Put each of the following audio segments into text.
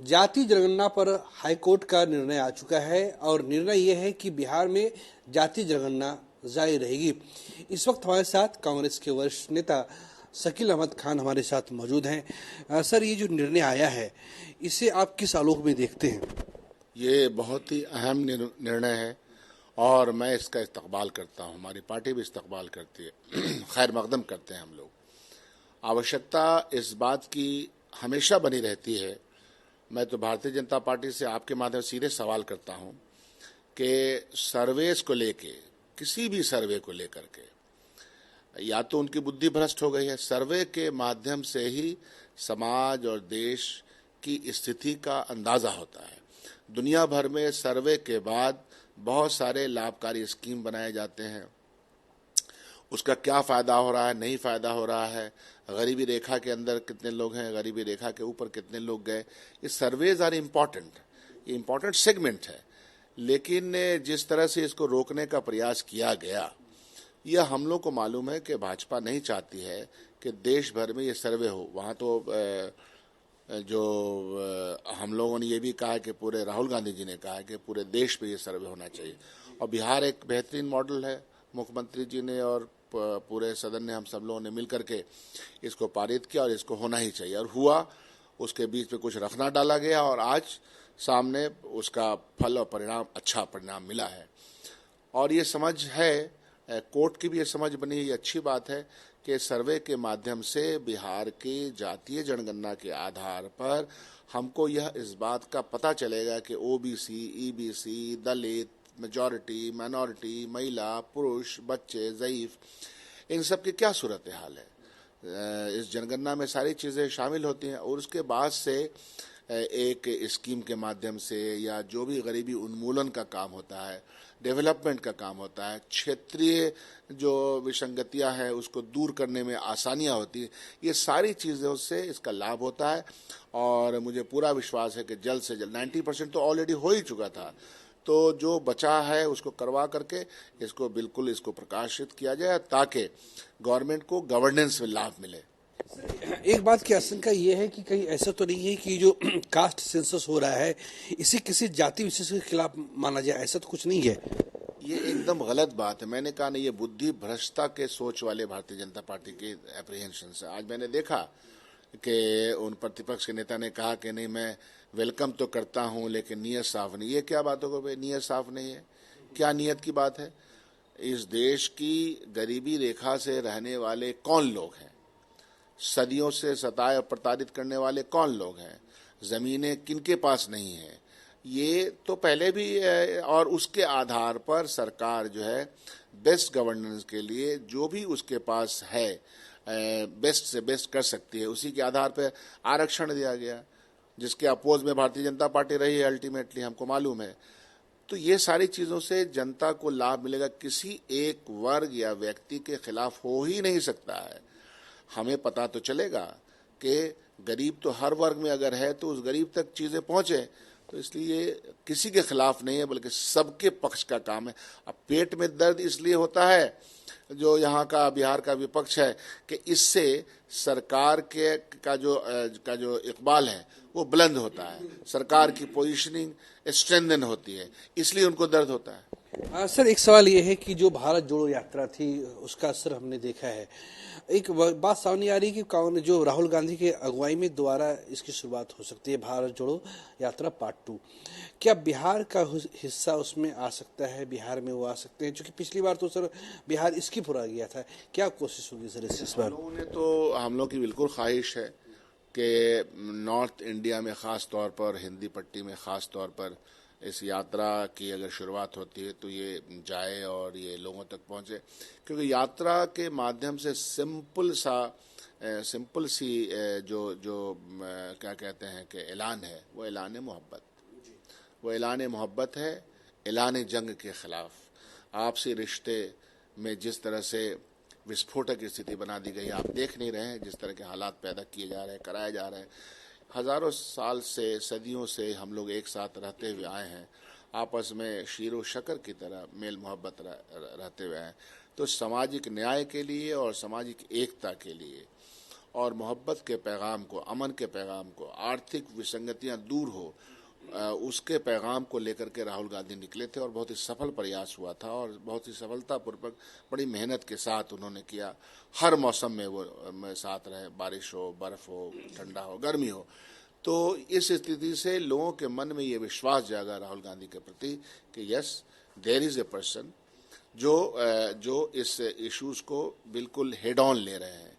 जाति जनगणना पर हाईकोर्ट का निर्णय आ चुका है और निर्णय यह है कि बिहार में जाति जनगणना जारी रहेगी। इस वक्त हमारे साथ कांग्रेस के वरिष्ठ नेता शकील अहमद खान हमारे साथ मौजूद हैं। सर, ये जो निर्णय आया है इसे आप किस आलोक में देखते हैं? ये बहुत ही अहम निर्णय है और मैं इसका इस्तकबाल करता हूँ। हमारी पार्टी भी इस्तकबाल करती है। खैर मकदम करते हैं हम लोग। आवश्यकता इस बात की हमेशा बनी रहती है। मैं तो भारतीय जनता पार्टी से आपके माध्यम से सीधे सवाल करता हूँ कि सर्वेस को लेके, किसी भी सर्वे को लेकर के, या तो उनकी बुद्धि भ्रष्ट हो गई है। सर्वे के माध्यम से ही समाज और देश की स्थिति का अंदाजा होता है। दुनिया भर में सर्वे के बाद बहुत सारे लाभकारी स्कीम बनाए जाते हैं। उसका क्या फ़ायदा हो रहा है, नहीं फ़ायदा हो रहा है, गरीबी रेखा के अंदर कितने लोग हैं, गरीबी रेखा के ऊपर कितने लोग गए, ये सर्वेज आर इम्पॉर्टेंट, ये इम्पॉर्टेंट सेगमेंट है। लेकिन जिस तरह से इसको रोकने का प्रयास किया गया, यह हम लोग को मालूम है कि भाजपा नहीं चाहती है कि देश भर में ये सर्वे हो। वहाँ तो हम लोगों ने ये भी कहा है कि पूरे राहुल गांधी जी ने कहा है कि पूरे देश पे ये सर्वे होना चाहिए। और बिहार एक बेहतरीन मॉडल है। मुख्यमंत्री जी ने और पूरे सदन ने, हम सब लोगों ने मिल करके इसको पारित किया और इसको होना ही चाहिए, और हुआ। उसके बीच में कुछ रखना डाला गया और आज सामने उसका फल और परिणाम, अच्छा परिणाम मिला है। और ये समझ है, कोर्ट की भी ये समझ बनी, ये अच्छी बात है कि सर्वे के माध्यम से बिहार की जातीय जनगणना के आधार पर हमको यह इस बात का पता चलेगा कि ओबीसी, ईबीसी, दलित, मेजॉरिटी, माइनॉरिटी, महिला, पुरुष, बच्चे, ज़ईफ, इन सब की क्या सूरत हाल है। इस जनगणना में सारी चीज़ें शामिल होती हैं और उसके बाद से एक स्कीम के माध्यम से या जो भी गरीबी उन्मूलन का काम होता है, डेवलपमेंट का काम होता है, क्षेत्रीय जो विसंगतियां हैं उसको दूर करने में आसानियां होती है, ये सारी चीज़ों से इसका लाभ होता है। और मुझे पूरा विश्वास है कि जल्द से जल्द 90% तो ऑलरेडी हो ही चुका था, तो जो बचा है उसको करवा करके इसको बिल्कुल इसको प्रकाशित किया जाए ताकि गवर्नमेंट को गवर्नेंस में लाभ मिले। एक बात की आशंका ये है कि कहीं ऐसा तो नहीं है कि जो कास्ट सेंसस हो रहा है इसे किसी जाति विशेष के खिलाफ माना जाए, ऐसा तो कुछ नहीं है। ये एकदम गलत बात है। मैंने कहा नहीं, ये बुद्धि भ्रष्टता के सोच वाले भारतीय जनता पार्टी के एप्रीहेंशन से आज मैंने देखा कि उन प्रतिपक्ष के नेता ने कहा कि नहीं, मैं वेलकम तो करता हूं लेकिन नीयत साफ नहीं। ये क्या बात होगा भाई, नीयत साफ नहीं है? क्या नीयत की बात है? इस देश की गरीबी रेखा से रहने वाले कौन लोग हैं? सदियों से सताए और प्रताड़ित करने वाले कौन लोग हैं? जमीनें किनके पास नहीं है? ये तो पहले भी और उसके आधार पर सरकार जो है बेस्ट गवर्नेंस के लिए जो भी उसके पास है बेस्ट से बेस्ट कर सकती है। उसी के आधार पर आरक्षण दिया गया, जिसके अपोज में भारतीय जनता पार्टी रही है अल्टीमेटली, हमको मालूम है। तो ये सारी चीज़ों से जनता को लाभ मिलेगा, किसी एक वर्ग या व्यक्ति के खिलाफ हो ही नहीं सकता है। हमें पता तो चलेगा कि गरीब तो हर वर्ग में अगर है तो उस गरीब तक चीज़ें पहुँचे, तो इसलिए किसी के खिलाफ नहीं है बल्कि सबके पक्ष का काम है। अब पेट में दर्द इसलिए होता है, जो यहाँ का बिहार का विपक्ष है, कि इससे सरकार के का जो इकबाल है वो बुलंद होता है, सरकार की पोजीशनिंग स्ट्रेंथन होती है, इसलिए उनको दर्द होता है। सर, एक सवाल ये है कि जो भारत जोड़ो यात्रा थी उसका असर हमने देखा है। एक बात सामने आ रही है कि जो राहुल गांधी के अगुवाई में दोबारा इसकी शुरुआत हो सकती है, भारत जोड़ो यात्रा पार्ट 2। क्या बिहार का हिस्सा उसमें आ सकता है? बिहार में वो आ सकते हैं, क्योंकि पिछली बार तो सर बिहार इसकी पूरा गया था। क्या कोशिश होगी सर इस बार? हम लोग की बिल्कुल ख्वाहिश है कि नॉर्थ इंडिया में ख़ास तौर पर, हिंदी पट्टी में ख़ास तौर पर इस यात्रा की अगर शुरुआत होती है तो ये जाए और ये लोगों तक पहुंचे, क्योंकि यात्रा के माध्यम से सिंपल सी जो क्या कहते हैं कि ऐलान है, वो ऐलान मोहब्बत, वो ऐलान मोहब्बत है, ऐलान जंग के ख़िलाफ़। आपसी रिश्ते में जिस तरह से विस्फोटक स्थिति बना दी गई, आप देख नहीं रहे हैं जिस तरह के हालात पैदा किए जा रहे हैं, कराए जा रहे हैं। हज़ारों साल से, सदियों से हम लोग एक साथ रहते हुए आए हैं, आपस में शीरो शकर की तरह मेल मोहब्बत रहते हुए हैं। तो सामाजिक न्याय के लिए और सामाजिक एकता के लिए और मोहब्बत के पैगाम को, अमन के पैगाम को, आर्थिक विसंगतियां दूर हो, उसके पैगाम को लेकर के राहुल गांधी निकले थे और बहुत ही सफल प्रयास हुआ था और बहुत ही सफलतापूर्वक बड़ी मेहनत के साथ उन्होंने किया। हर मौसम में वो साथ रहे, बारिश हो, बर्फ हो, ठंडा हो, गर्मी हो। तो इस स्थिति से लोगों के मन में ये विश्वास जागा राहुल गांधी के प्रति कि yes, there is a person जो इस इश्यूज को बिल्कुल हेड ऑन ले रहे हैं।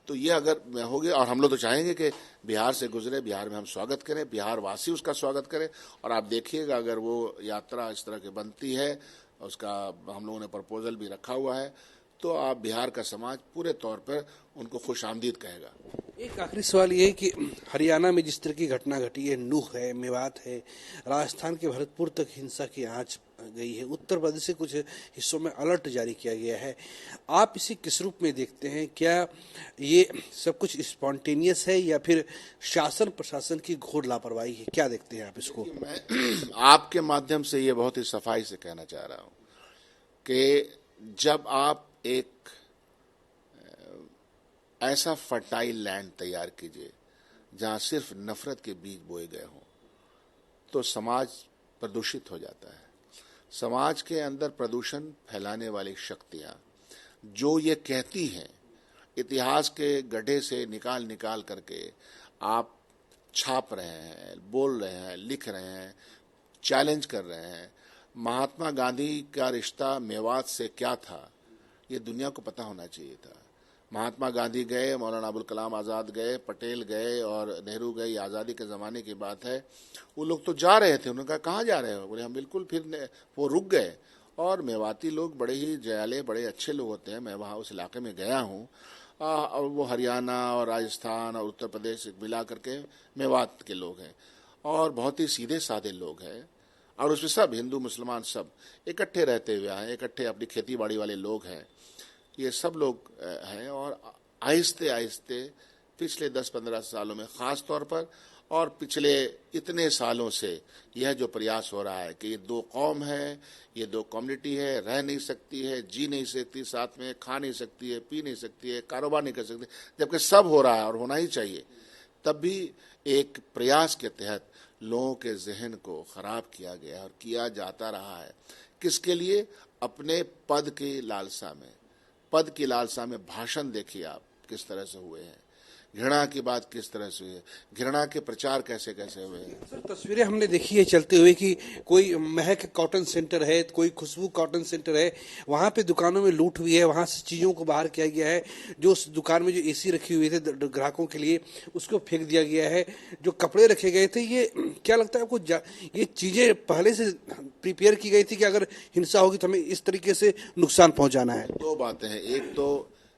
तो ये अगर हो गया, और हम लोग तो चाहेंगे कि बिहार से गुजरे, बिहार में हम स्वागत करें, बिहार वासी उसका स्वागत करें। और आप देखिएगा अगर वो यात्रा इस तरह की बनती है, उसका हम लोगों ने प्रपोजल भी रखा हुआ है, तो आप बिहार का समाज पूरे तौर पर उनको खुश आमदीद कहेगा। एक आखिरी सवाल ये है कि हरियाणा में जिस तरह की घटना घटी है, नूह है, मेवात है, राजस्थान के भरतपुर तक हिंसा की आंच गई है, उत्तर प्रदेश के कुछ हिस्सों में अलर्ट जारी किया गया है, आप इसे किस रूप में देखते हैं? क्या ये सब कुछ स्पॉन्टेनियस है या फिर शासन प्रशासन की घोर लापरवाही है? क्या देखते हैं आप इसको? मैं आपके माध्यम से ये बहुत ही सफाई से कहना चाह रहा हूं कि जब आप एक ऐसा फर्टाइल लैंड तैयार कीजिए जहां सिर्फ नफरत के बीज बोए गए हों, तो समाज प्रदूषित हो जाता है। समाज के अंदर प्रदूषण फैलाने वाली शक्तियां जो ये कहती हैं, इतिहास के गड्ढे से निकाल निकाल करके आप छाप रहे हैं, बोल रहे हैं, लिख रहे हैं, चैलेंज कर रहे हैं। महात्मा गांधी का रिश्ता मेवात से क्या था, ये दुनिया को पता होना चाहिए था। महात्मा गांधी गए, मौलाना अबुल कलाम आज़ाद गए, पटेल गए और नेहरू गए, आज़ादी के ज़माने की बात है। वो लोग तो जा रहे थे, उन्होंने कहा कहाँ जा रहे हो? बोले हम बिल्कुल, फिर वो रुक गए। और मेवाती लोग बड़े ही जयाले, बड़े अच्छे लोग होते हैं। मैं वहाँ उस इलाके में गया हूँ, और वो हरियाणा और राजस्थान और उत्तर प्रदेश मिला करके मेवात के लोग हैं और बहुत ही सीधे साधे लोग हैं। और उसमें सब हिंदू मुसलमान सब इकट्ठे रहते हुए हैं, इकट्ठे अपनी खेती बाड़ी वाले लोग हैं, ये सब लोग हैं। और आहिस्ते आहिस्ते पिछले 10-15 सालों में ख़ास तौर पर और पिछले इतने सालों से यह जो प्रयास हो रहा है कि ये दो कौम है, ये दो कम्युनिटी है, रह नहीं सकती है, जी नहीं सकती साथ में, खा नहीं सकती है, पी नहीं सकती है, कारोबार नहीं कर सकती, जबकि सब हो रहा है और होना ही चाहिए। तब भी एक प्रयास के तहत लोगों के जहन को खराब किया गया और किया जाता रहा है। किसके लिए? अपने पद की लालसा में। पद की लालसा में भाषण देखिए आप किस तरह से हुए हैं, घृणा की बात किस तरह से हुई है, घृणा के प्रचार कैसे कैसे हुए हैं। सर, तस्वीरें हमने देखी है चलते हुए कि कोई महक कॉटन सेंटर है, कोई खुशबू कॉटन सेंटर है, वहां पे दुकानों में लूट हुई है, वहां से चीजों को बाहर किया गया है। जो उस दुकान में जो एसी रखी हुई थे ग्राहकों के लिए, उसको फेंक दिया गया है। जो कपड़े रखे गए थे, ये क्या लगता है आपको, ये चीजें पहले से प्रिपेयर की गई थी कि अगर हिंसा होगी तो हमें इस तरीके से नुकसान पहुंचाना है? दो बातें हैं, एक तो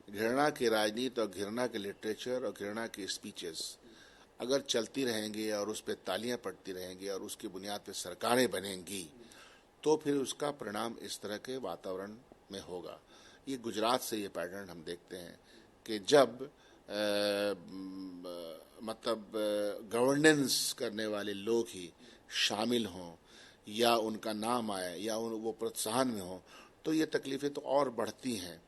घृणा की राजनीति और घृणा के लिटरेचर और घृणा की स्पीचेस अगर चलती रहेंगी और उस पर तालियां पड़ती रहेंगी और उसकी बुनियाद पर सरकारें बनेंगी, तो फिर उसका परिणाम इस तरह के वातावरण में होगा। ये गुजरात से ये पैटर्न हम देखते हैं कि जब गवर्नेंस करने वाले लोग ही शामिल हों या उनका नाम आए या वो प्रोत्साहन में हो, तो ये तकलीफें तो और बढ़ती हैं।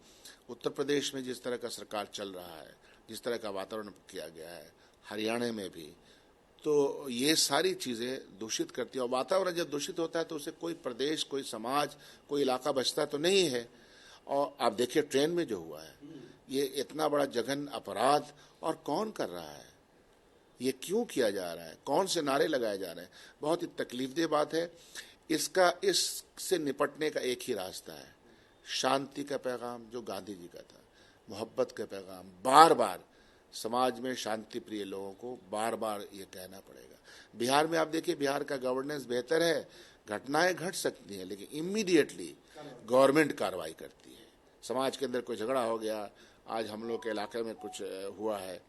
उत्तर प्रदेश में जिस तरह का सरकार चल रहा है, जिस तरह का वातावरण किया गया है, हरियाणा में भी, तो ये सारी चीज़ें दूषित करती है। और वातावरण जब दूषित होता है तो उससे कोई प्रदेश, कोई समाज, कोई इलाका बचता तो नहीं है। और आप देखिए ट्रेन में जो हुआ है, ये इतना बड़ा जघन्य अपराध, और कौन कर रहा है, ये क्यों किया जा रहा है, कौन से नारे लगाए जा रहे हैं, बहुत ही तकलीफदेह बात है। इससे निपटने का एक ही रास्ता है, शांति का पैगाम जो गांधी जी का था, मोहब्बत का पैगाम। बार बार समाज में शांति प्रिय लोगों को बार बार ये कहना पड़ेगा। बिहार में आप देखिए, बिहार का गवर्नेंस बेहतर है, घटनाएं घट सकती हैं लेकिन इमीडिएटली गवर्नमेंट कार्रवाई करती है। समाज के अंदर कोई झगड़ा हो गया, आज हम लोग के इलाके में कुछ हुआ है,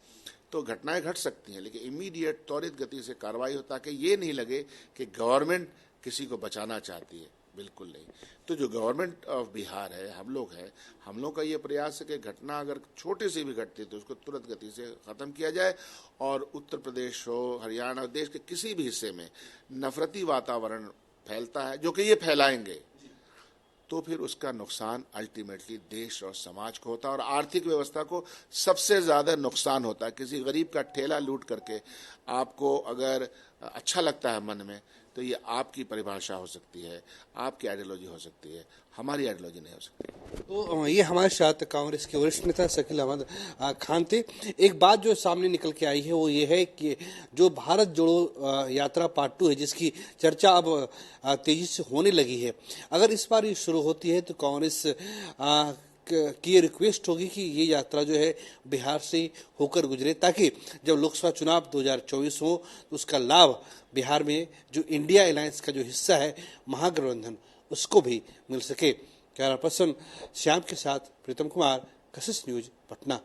तो घटनाएं घट सकती हैं लेकिन इमीडिएट त्वरित गति से कार्रवाई हो, ताकि ये नहीं लगे कि गवर्नमेंट किसी को बचाना चाहती है, बिल्कुल नहीं। तो जो गवर्नमेंट ऑफ बिहार है, हम लोग हैं, हम लोग का ये प्रयास है कि घटना अगर छोटे से भी घटती है तो उसको तुरंत गति से ख़त्म किया जाए। और उत्तर प्रदेश हो, हरियाणा, देश के किसी भी हिस्से में नफरती वातावरण फैलता है, जो कि ये फैलाएंगे, तो फिर उसका नुकसान अल्टीमेटली देश और समाज को होता है और आर्थिक व्यवस्था को सबसे ज्यादा नुकसान होता है। किसी गरीब का ठेला लूट करके आपको अगर अच्छा लगता है मन में, तो ये आपकी परिभाषा हो सकती है, आपकी आइडियोलॉजी हो सकती है, हमारी आइडियोलॉजी नहीं हो सकती। तो ये हमारे साथ कांग्रेस के वरिष्ठ नेता शकील अहमद खान थे। एक बात जो सामने निकल के आई है वो ये है कि जो भारत जोड़ो यात्रा पार्ट 2 है, जिसकी चर्चा अब तेजी से होने लगी है, अगर इस बार ये शुरू होती है तो कांग्रेस की ये रिक्वेस्ट होगी कि ये यात्रा जो है बिहार से होकर गुजरे, ताकि जब लोकसभा चुनाव 2024 हो तो उसका लाभ बिहार में जो इंडिया अलायंस का जो हिस्सा है महागठबंधन, उसको भी मिल सके। कैमरा पर्सन श्याम के साथ प्रीतम कुमार, कशिश न्यूज, पटना।